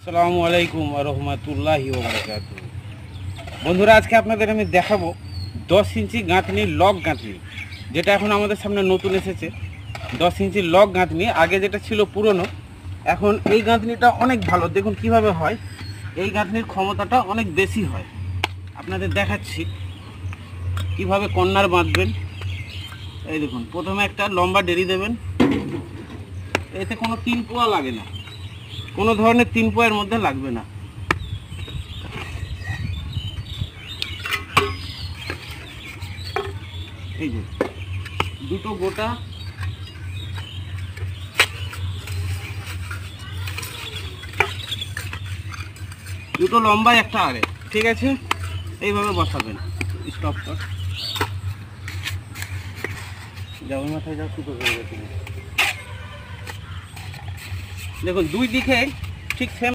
আসসালামু আলাইকুম রহমতুল্লাহি ওয়া বারাকাতুহু। বন্ধুরা, আজকে আপনাদের আমি দেখাবো 10 ইঞ্চি গাঁথনি লক গাঁথনি, যেটা এখন আমাদের সামনে নতুন এসেছে। 10 ইঞ্চি লক গাঁথনি, আগে যেটা ছিল পুরনো। এখন এই গাঁথনিটা অনেক ভালো, দেখুন কিভাবে হয়। এই গাঁথনির ক্ষমতাটা অনেক বেশি হয়। আপনাদের দেখাচ্ছি কিভাবে কর্নার বাঁধবেন। এই দেখুন, প্রথমে একটা লম্বা ডেরি দেবেন। এতে কোনো 3 পোয়া লাগে না, কোনো ধরনের 3 পোয়ের মধ্যে লাগবে না। এই যে দুটো গোটা, দুটো লম্বা একটা আড়ে, ঠিক আছে। এইভাবে বসাবেন। স্টপ কর, যাও মাথায় যাও, সুতো করে গেছে। দেখুন দুই দিকে ঠিক সেম